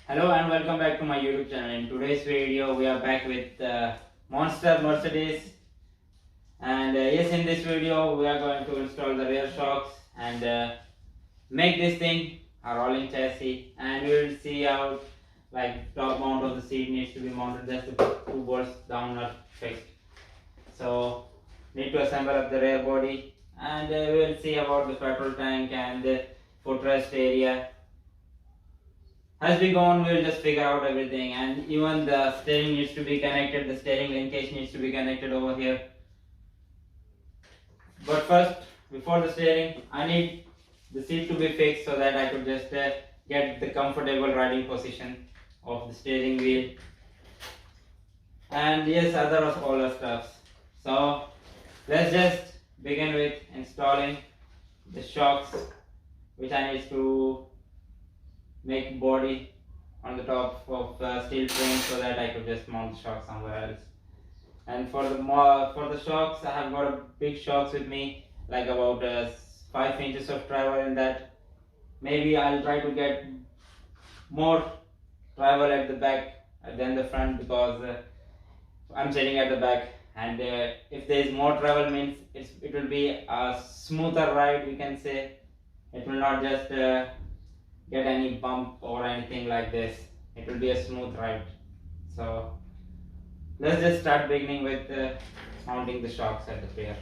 Hello and welcome back to my YouTube channel. In today's video, we are back with Monster Mercedes. And yes, in this video, we are going to install the rear shocks and make this thing a rolling chassis. And we will see how top mount of the seat needs to be mounted. Just the two bolts down are fixed. So need to assemble up the rear body, and we will see about the petrol tank and the footrest area. As we go on, we'll just figure out everything, and even the steering needs to be connected, the steering linkage needs to be connected over here. But first, before the steering, I need the seat to be fixed so that I could just get the comfortable riding position of the steering wheel. And yes, all the stuffs. So let's just begin with installing the shocks, which I need to make body on the top of steel frame so that I could just mount the shock somewhere else. And for the shocks, I have got a big shocks with me, like about 5 inches of travel in that. Maybe I'll try to get more travel at the back than the front, because I'm sitting at the back, and if there is more travel, means it will be a smoother ride, we can say. It will not just get any bump or anything like this. It will be a smooth ride. So let's just start beginning with mounting the shocks at the rear.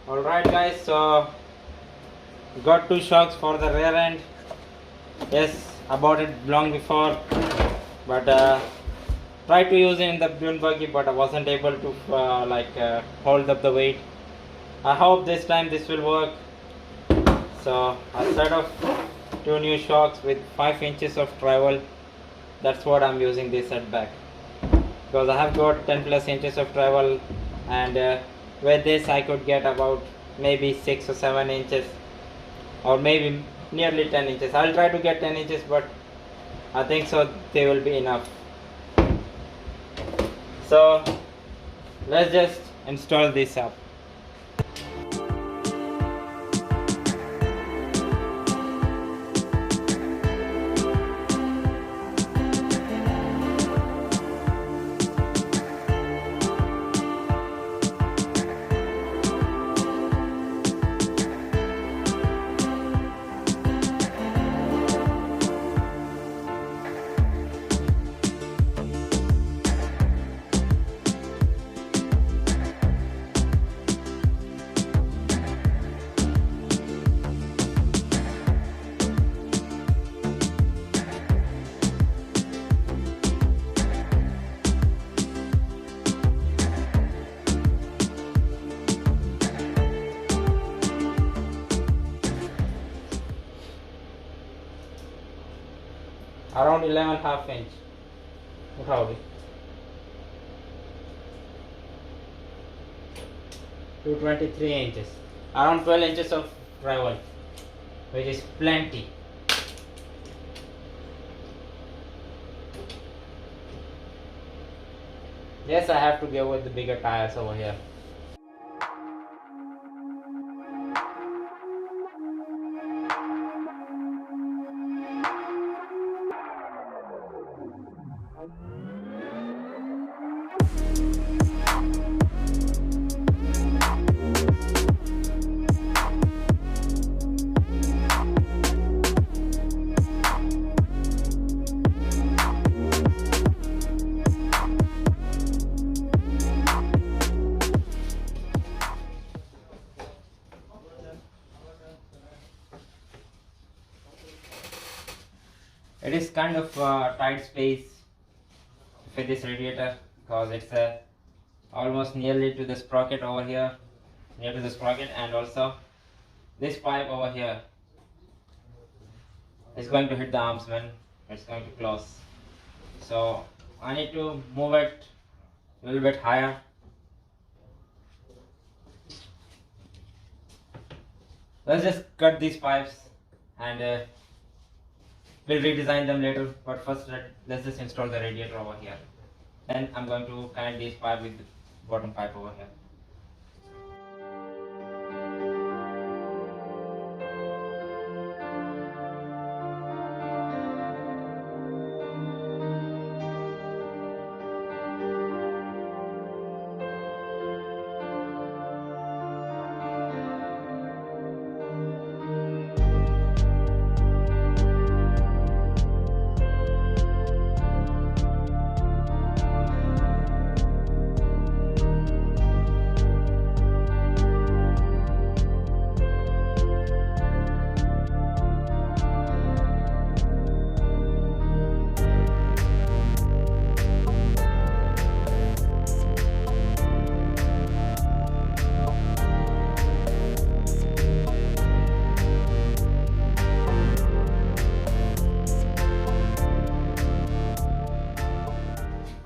Alright guys, so got two shocks for the rear end. Yes, I bought it long before, but tried to use it in the dune buggy, but I wasn't able to hold up the weight. I hope this time this will work. So I set off two new shocks with 5 inches of travel. That's what I'm using this at back, because I have got 10 plus inches of travel, and with this I could get about maybe 6 or 7 inches, or maybe nearly 10 inches. I'll try to get 10 inches, but I think so they will be enough. So let's just install this up. Around 11.5 inch. Probably 223 inches. Around 12 inches of travel, which is plenty. Yes, I have to go with the bigger tires over here. It is kind of tight space for this radiator, because it's almost nearly to the sprocket over here, near to the sprocket, and also this pipe over here is going to hit the arms when it's going to close. So I need to move it a little bit higher. Let's just cut these pipes and we'll redesign them later, but first let's just install the radiator over here. Then I'm going to connect these pipe with the bottom pipe over here.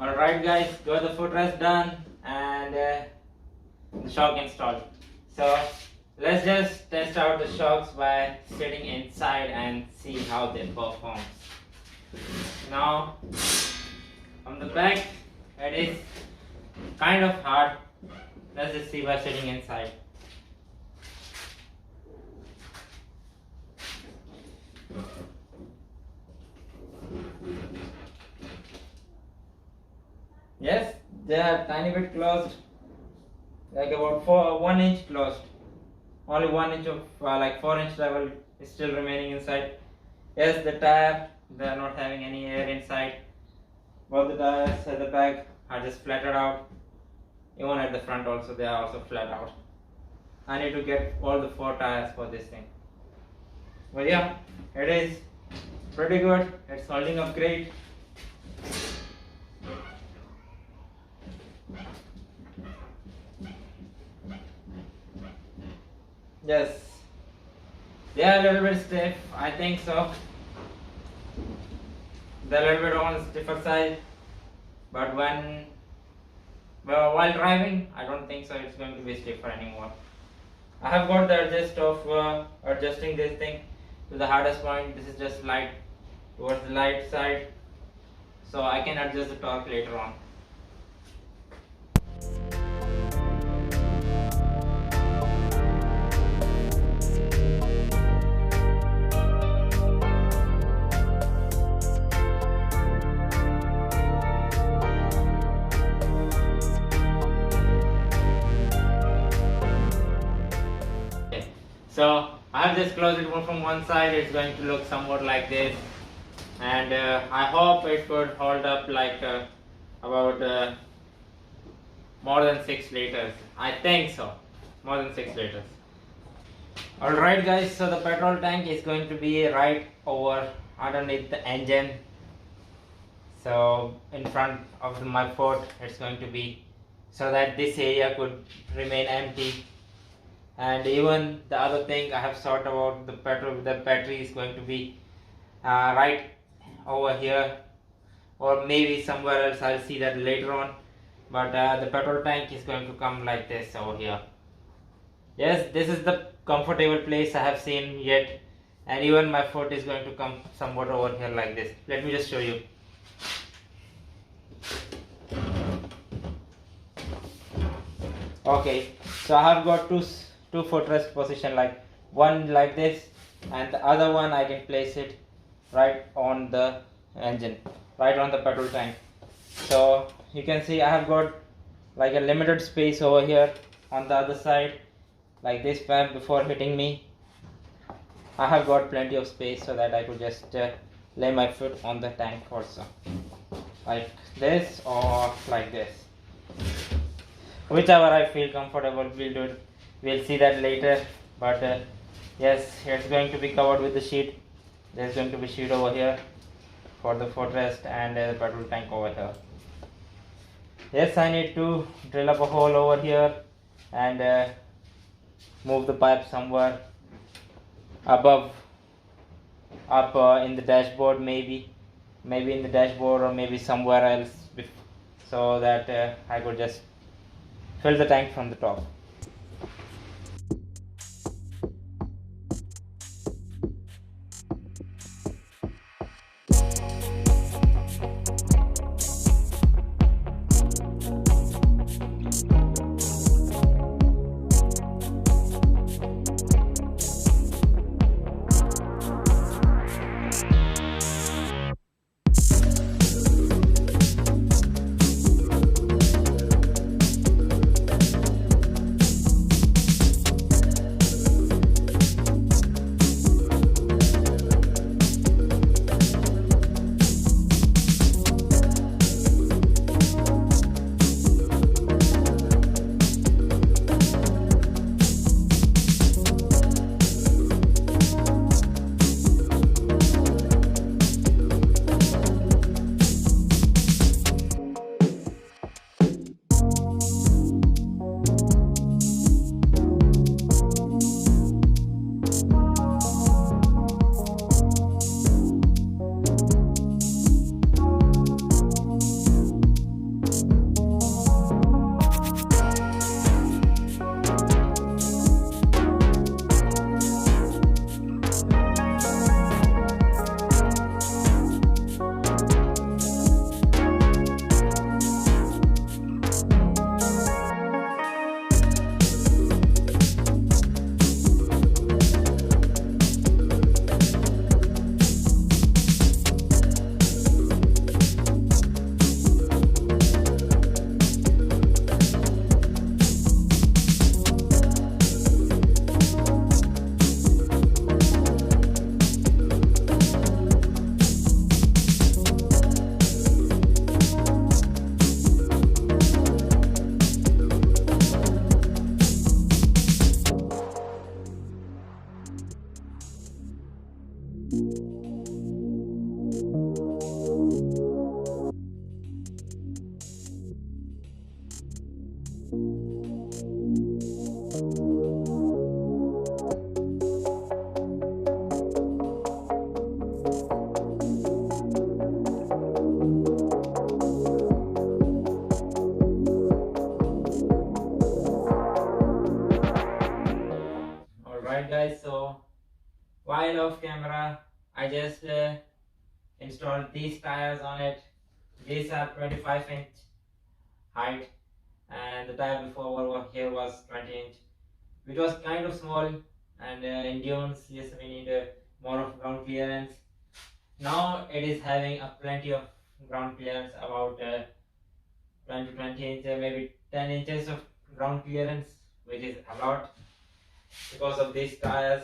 Alright guys, got the footrest done and the shock installed. So let's just test out the shocks by sitting inside and see how they perform. Now on the back it is kind of hard. Let's just see by sitting inside. Yes, they are tiny bit closed, like about 1 inch closed. Only 1 inch of like 4-inch level is still remaining inside. Yes, the tire, they are not having any air inside. Both the tires at the back are just flattened out. Even at the front also, they are also flat out. I need to get all the 4 tires for this thing. But yeah, it is pretty good. It's holding up great. Yes, they are a little bit stiff, I think so. They're a little bit on the stiffer side, but while driving, I don't think so it's going to be stiffer anymore. I have got the adjust of adjusting this thing to the hardest point. This is just light towards the light side, so I can adjust the torque later on. So I have just closed it from one side. It's going to look somewhat like this, and I hope it could hold up like about more than 6 liters. I think so, more than 6 liters. Alright guys, so the petrol tank is going to be right over underneath the engine. So in front of my foot it's going to be, so that this area could remain empty. And even the other thing I have thought about, the battery is going to be right over here, or maybe somewhere else. I'll see that later on. But the petrol tank is going to come like this over here. Yes, this is the comfortable place I have seen yet, and even my foot is going to come somewhat over here like this. Let me just show you. Okay, so I have got two footrest position, like one like this, and the other one I can place it right on the engine, right on the petrol tank. So you can see I have got like a limited space over here on the other side, like this pipe before hitting me. I have got plenty of space so that I could just lay my foot on the tank also, like this or like this, whichever I feel comfortable. We'll do it. We'll see that later. But yes, it's going to be covered with the sheet. There's going to be sheet over here for the footrest and the petrol tank over here. Yes, I need to drill up a hole over here and move the pipe somewhere above, up in the dashboard, maybe in the dashboard or maybe somewhere else, so that I could just fill the tank from the top. Alright guys, so while off camera I just installed these tires on it. These are 25-inch height, and the tire before over here was 20-inch. It was kind of small, and in dunes, yes, we need more of ground clearance. Now it is having a plenty of ground clearance, about 20 to 20 inches, maybe 10 inches of ground clearance, which is a lot because of these tires.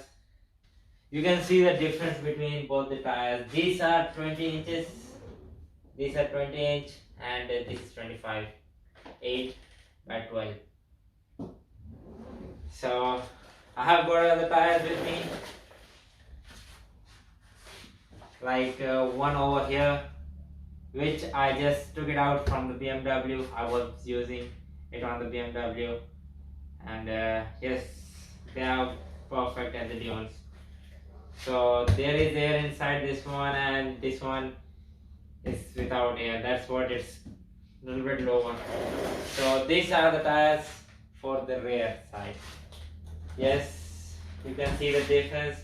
You can see the difference between both the tires. These are 20 inches, these are 20 inch, and this is 25, 8 by 12. So I have got other tires with me, like one over here, which I just took it out from the BMW. I was using it on the BMW, and yes, they are perfect at the dunes. So there is air inside this one, and this one is without air. That's what it's a little bit lower. So these are the tires for the rear side. Yes, you can see the difference.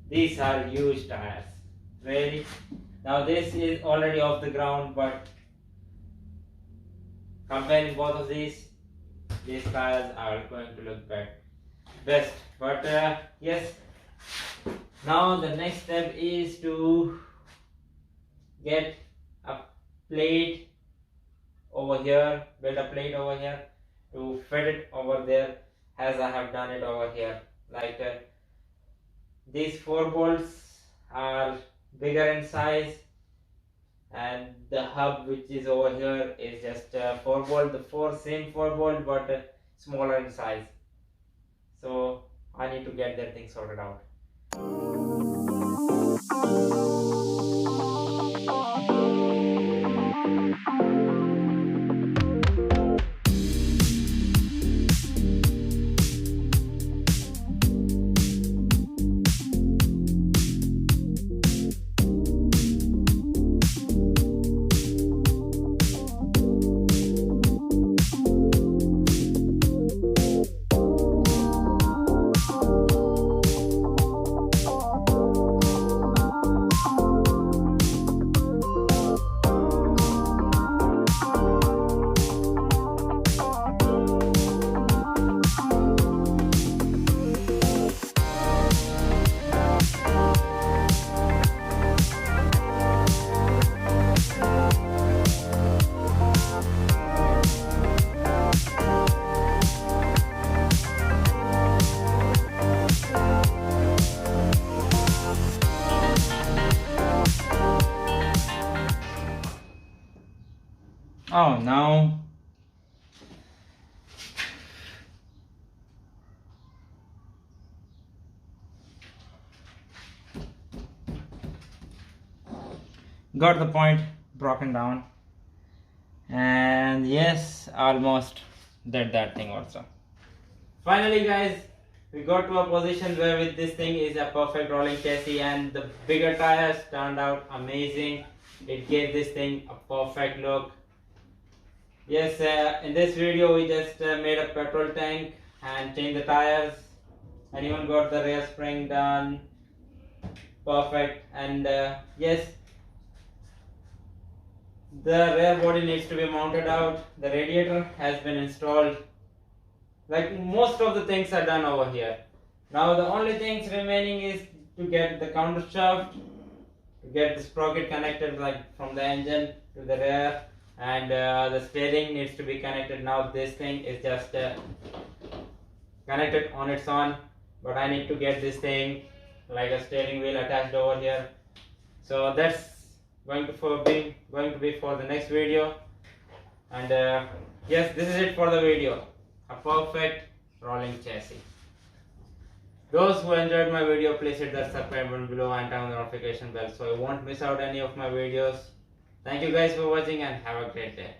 These are huge tires, really. Now this is already off the ground, but comparing both of these tires are going to look best. But yes, now the next step is to get a plate over here, build a plate over here to fit it over there, as I have done it over here. Like these 4 bolts are bigger in size, and the hub which is over here is just 4 bolt, the same 4 bolt, but smaller in size. So I need to get that thing sorted out. Oh, now got the point broken down, and yes, almost did that thing also. Finally guys, we got to a position where with this thing is a perfect rolling chassis, and the bigger tires turned out amazing. It gave this thing a perfect look. Yes, in this video we just made a petrol tank and changed the tires, and even got the rear spring done perfect. And yes, the rear body needs to be mounted out. The radiator has been installed. Like most of the things are done over here. Now the only things remaining is to get the counter shaft, to get the sprocket connected like from the engine to the rear, and the steering needs to be connected. Now this thing is just connected on its own, but I need to get this thing like a steering wheel attached over here. So that's going to be for the next video. And yes, this is it for the video. A perfect rolling chassis. Those who enjoyed my video, please hit that subscribe button below and turn on the notification bell so you won't miss out any of my videos. Thank you guys for watching and have a great day.